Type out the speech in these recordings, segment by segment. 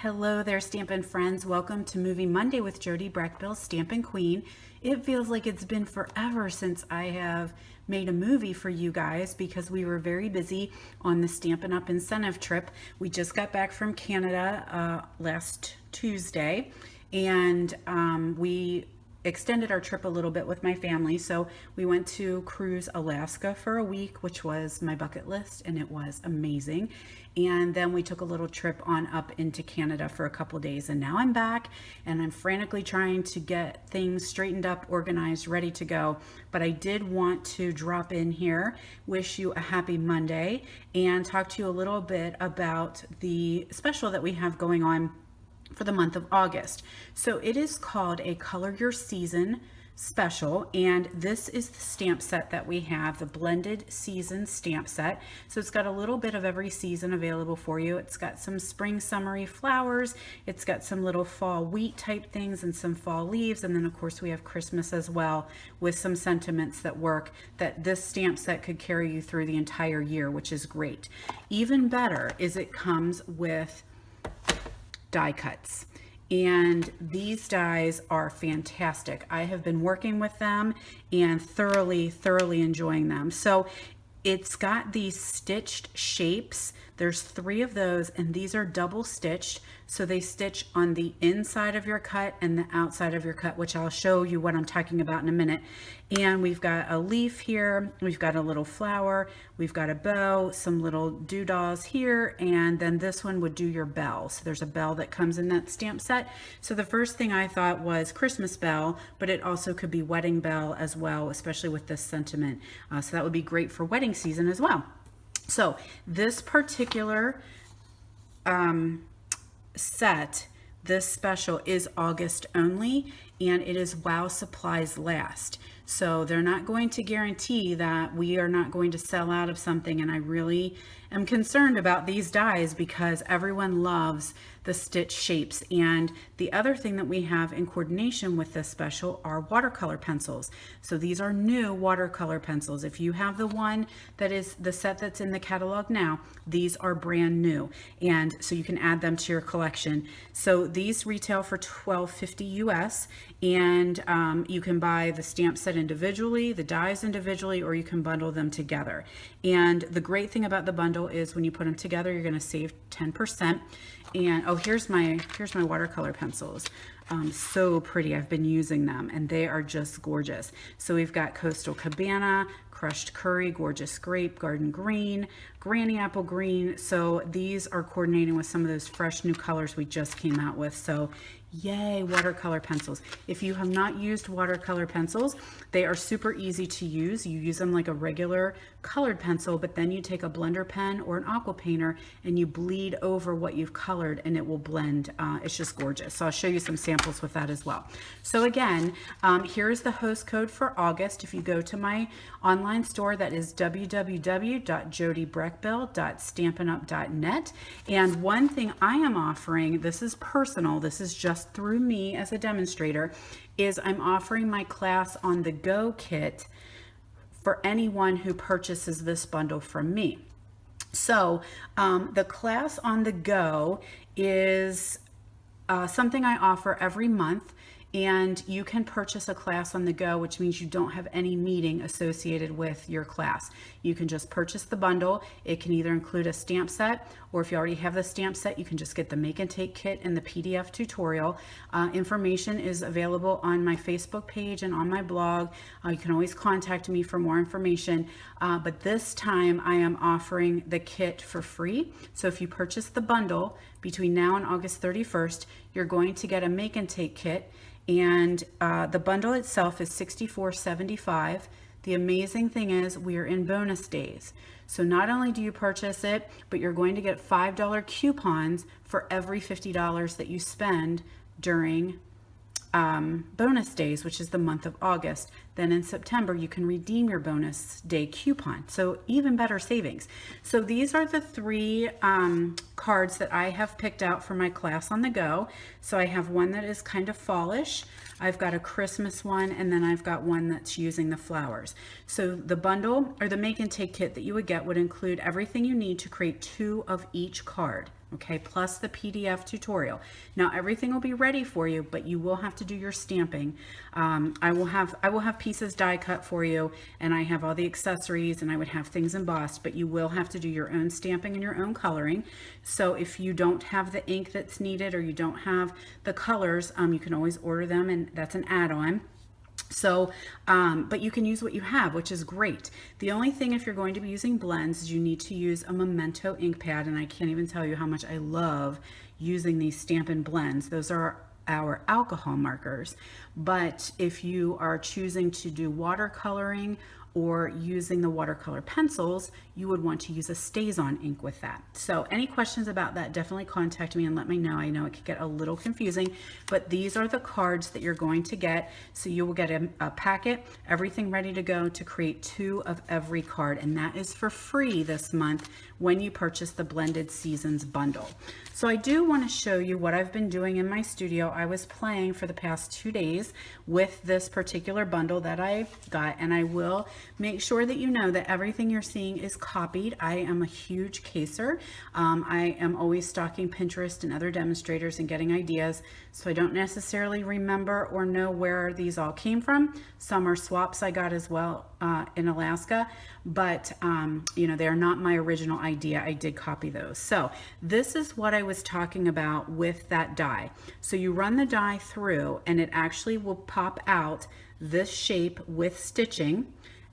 Hello there, Stampin' friends. Welcome to Movie Monday with Jody Breckbill, Stampin' Queen. It feels like it's been forever since I have made a movie for you guys because we were very busy on the Stampin' Up incentive trip. We just got back from Canada last Tuesday, and we extended our trip a little bit with my family. So we went to cruise Alaska for a week, which was my bucket list, and it was amazing. And then we took a little trip on up into Canada for a couple days, and now I'm back and I'm frantically trying to get things straightened up, organized, ready to go. But I did want to drop in here, wish you a happy Monday, and talk to you a little bit about the special that we have going on for the month of August. So it is called a Color Your Season special, and this is the stamp set that we have, the blended season stamp set. So it's got a little bit of every season available for you. It's got some spring summery flowers, it's got some little fall wheat type things and some fall leaves, and then of course we have Christmas as well with some sentiments that work, that this stamp set could carry you through the entire year, which is great. Even better is it comes with die cuts, and these dies are fantastic. I have been working with them and thoroughly enjoying them. So it's got these stitched shapes. There's 3 of those, and these are double stitched, so they stitch on the inside of your cut and the outside of your cut, which I'll show you what I'm talking about in a minute. And we've got a leaf here, we've got a little flower, we've got a bow, some little doodads here, and then this one would do your bell. So there's a bell that comes in that stamp set. So the first thing I thought was Christmas bell, but it also could be wedding bell as well, especially with this sentiment. So that would be great for wedding season as well. So this particular set, this special is August only, and it is while supplies last. So they're not going to guarantee that we are not going to sell out of something, and I really am concerned about these dies because everyone loves the stitch shapes. And the other thing that we have in coordination with this special are watercolor pencils. So these are new watercolor pencils. If you have the one that is the set that's in the catalog now, these are brand new, and so you can add them to your collection. So these retail for $12.50 US, and you can buy the stamp set individually, the dies individually, or you can bundle them together. And the great thing about the bundle is when you put them together, you're going to save 10%. And oh, here's my watercolor pencils. So pretty. I've been using them and they are just gorgeous. So we've got Coastal Cabana, Crushed Curry, Gorgeous Grape, Garden Green, Granny Apple Green. So these are coordinating with some of those fresh new colors we just came out with. So yay, watercolor pencils. If you have not used watercolor pencils, they are super easy to use. You use them like a regular colored pencil, but then you take a blender pen or an aqua painter and you bleed over what you've colored and it will blend. It's just gorgeous. So I'll show you some samples with that as well. So again, here's the host code for August. If you go to my online store, that is www.jodybreckbill.stampinup.net. And one thing I am offering, this is personal, this is just through me as a demonstrator, is I'm offering my class on the go kit for anyone who purchases this bundle from me. So the class on the go is something I offer every month, and you can purchase a class on the go, which means you don't have any meeting associated with your class. You can just purchase the bundle. It can either include a stamp set, or if you already have the stamp set, you can just get the make and take kit and the PDF tutorial. Information is available on my Facebook page and on my blog. You can always contact me for more information, but this time I am offering the kit for free. So if you purchase the bundle between now and August 31st, you're going to get a make and take kit, and the bundle itself is $64.75. The amazing thing is we are in bonus days. So not only do you purchase it, but you're going to get $5 coupons for every $50 that you spend during bonus days, which is the month of August. Then in September, you can redeem your bonus day coupon. So even better savings. So these are the 3 cards that I have picked out for my class on the go. So I have one that is kind of fallish. I've got a Christmas one, and then I've got one that's using the flowers. So the bundle or the make and take kit that you would get would include everything you need to create 2 of each card. okay, plus the PDF tutorial. Now everything will be ready for you, but you will have to do your stamping. I will have pieces die cut for you, and I have all the accessories, and I would have things embossed, but you will have to do your own stamping and your own coloring. So if you don't have the ink that's needed, or you don't have the colors, you can always order them, and that's an add-on. So, but you can use what you have, which is great. The only thing, if you're going to be using blends, is you need to use a Memento ink pad, and I can't even tell you how much I love using these Stampin' blends. Those are our alcohol markers. But if you are choosing to do watercoloring or using the watercolor pencils, you would want to use a StazOn ink with that. So any questions about that, definitely contact me and let me know. I know it could get a little confusing, but these are the cards that you're going to get. So you will get a packet, everything ready to go to create 2 of every card, and that is for free this month when you purchase the Blended Seasons bundle. So I do want to show you what I've been doing in my studio. I was playing for the past 2 days with this particular bundle that I got, and I will make sure that you know that everything you're seeing is copied. I am a huge caser. I am always stalking Pinterest and other demonstrators and getting ideas, so I don't necessarily remember or know where these all came from. Some are swaps I got as well in Alaska, but you know, they are not my original idea. I did copy those. So this is what I was talking about with that die. So you run the die through, and it actually will pop out this shape with stitching,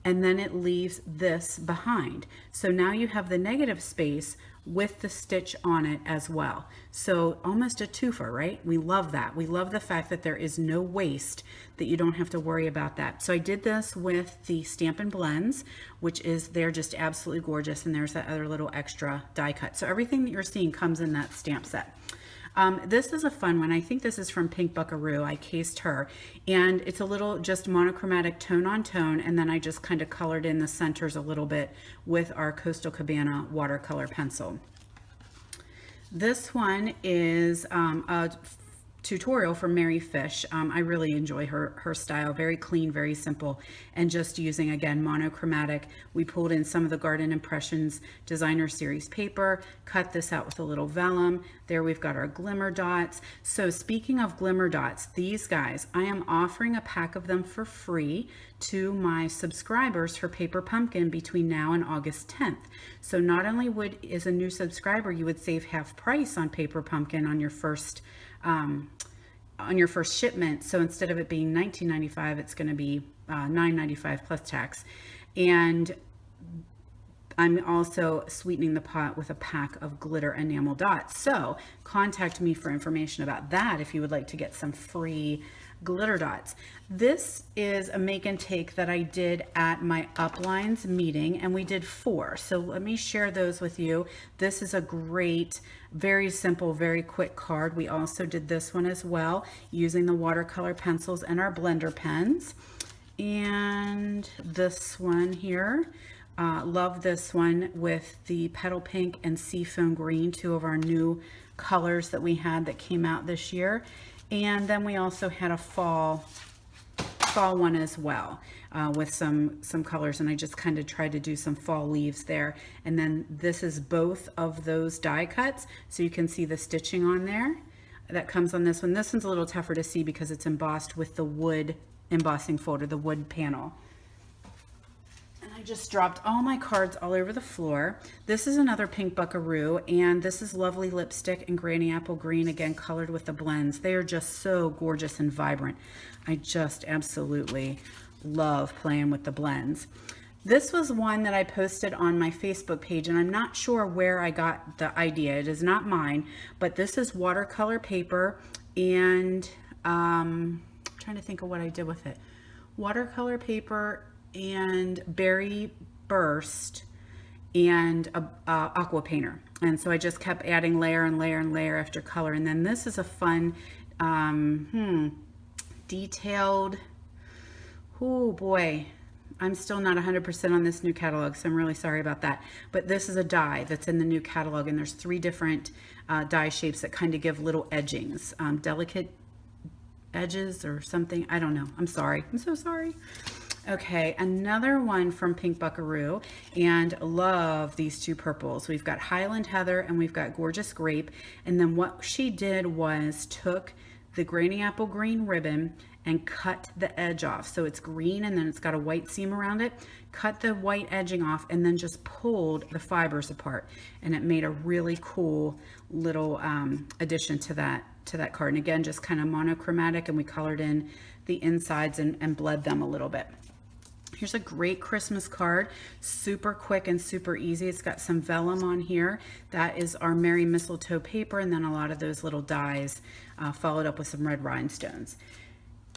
and then it leaves this behind. So now you have the negative space with the stitch on it as well. So almost a twofer, right? We love that. We love the fact that there is no waste, that you don't have to worry about that. So I did this with the Stampin' Blends, which is, they're just absolutely gorgeous. And there's that other little extra die cut. So everything that you're seeing comes in that stamp set. This is a fun one. I think this is from Pink Buckaroo. I cased her, and it's a little just monochromatic tone on tone, and then I just kind of colored in the centers a little bit with our Coastal Cabana watercolor pencil. This one is a tutorial from Mary Fish. I really enjoy her style. Very clean, very simple, and just using, again, monochromatic. We pulled in some of the Garden Impressions Designer Series paper, cut this out with a little vellum. There we've got our Glimmer Dots. So speaking of Glimmer Dots, these guys, I am offering a pack of them for free to my subscribers for Paper Pumpkin between now and August 10th. So not only as a new subscriber, you would save half price on Paper Pumpkin on your first shipment. So instead of it being $19.95, it's going to be $9.95 plus tax. And I'm also sweetening the pot with a pack of glitter enamel dots. So contact me for information about that if you would like to get some free glitter dots. This is a make and take that I did at my Uplines meeting, and we did 4. So let me share those with you. This is a great, very simple, very quick card. We also did this one as well using the watercolor pencils and our blender pens. And this one here, love this one with the Petal Pink and Seafoam Green, 2 of our new colors that we had that came out this year. And then we also had a fall one as well with some colors, and I just kind of tried to do some fall leaves there. And then this is both of those die cuts, so you can see the stitching on there that comes on this one. This one's a little tougher to see because it's embossed with the wood embossing folder, the wood panel. I just dropped all my cards all over the floor. This is another Pink Buckaroo, and this is Lovely Lipstick and Granny Apple Green, again colored with the blends. They are just so gorgeous and vibrant. I just absolutely love playing with the blends. This was one that I posted on my Facebook page, and I'm not sure where I got the idea. It is not mine, but this is watercolor paper, and I'm trying to think of what I did with it. Watercolor paper and berry burst and a aqua painter, and so I just kept adding layer and layer and layer after color. And then this is a fun detailed, oh boy, I'm still not 100% on this new catalog, so I'm really sorry about that, but this is a die that's in the new catalog, and there's 3 different die shapes that kind of give little edgings, delicate edges or something. I don't know. I'm sorry. I'm so sorry. Okay, another one from Pink Buckaroo, and love these two purples. We've got Highland Heather and we've got Gorgeous Grape. And then what she did was took the Granny Apple Green ribbon and cut the edge off. So it's green and then it's got a white seam around it. Cut the white edging off and then just pulled the fibers apart. And it made a really cool little addition to that card. And again, just kind of monochromatic, and we colored in the insides and bled them a little bit. Here's a great Christmas card, super quick and super easy. It's got some vellum on here. That is our Merry Mistletoe paper, and then a lot of those little dies followed up with some red rhinestones.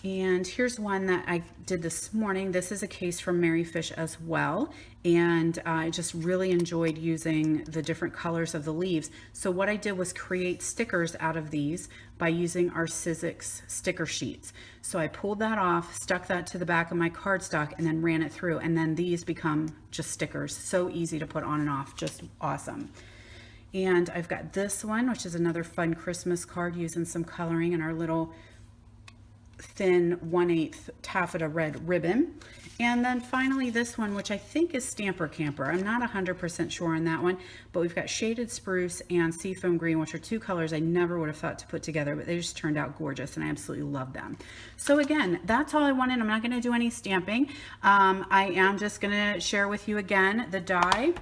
And here's one that I did this morning. This is a case from Mary Fish as well. And I just really enjoyed using the different colors of the leaves. So what I did was create stickers out of these by using our Sizzix sticker sheets. So I pulled that off, stuck that to the back of my cardstock, and then ran it through. And then these become just stickers. So easy to put on and off, just awesome. And I've got this one, which is another fun Christmas card using some coloring in our little thin 1/8 taffeta red ribbon. And then finally this one, which I think is Stamper Camper. I'm not 100% sure on that one, but we've got Shaded Spruce and Seafoam Green, which are two colors I never would have thought to put together, but they just turned out gorgeous and I absolutely love them. So again, that's all I wanted. I'm not going to do any stamping. I am just going to share with you again the die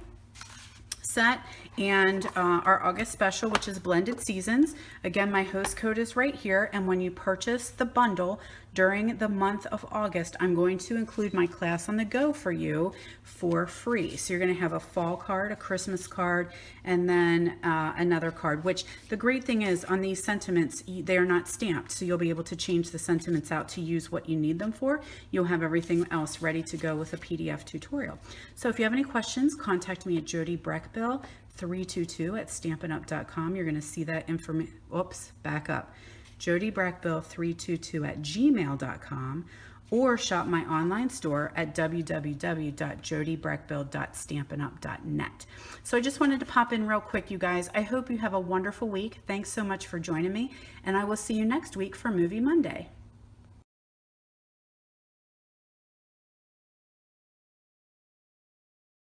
set and our August special, which is Blended Seasons. Again, my host code is right here, and when you purchase the bundle during the month of August, I'm going to include my class on the go for you for free. So you're going to have a fall card, a Christmas card, and then another card, which the great thing is on these sentiments, they are not stamped, so you'll be able to change the sentiments out to use what you need them for. You'll have everything else ready to go with a PDF tutorial. So if you have any questions, contact me at Jody Breckbill 322 at stampinup.com. You're going to see that information. Oops, back up. Jody Breckbill 322 at gmail.com, or shop my online store at www.jodybreckbill.stampinup.net. So I just wanted to pop in real quick, you guys. I hope you have a wonderful week. Thanks so much for joining me, and I will see you next week for Movie Monday.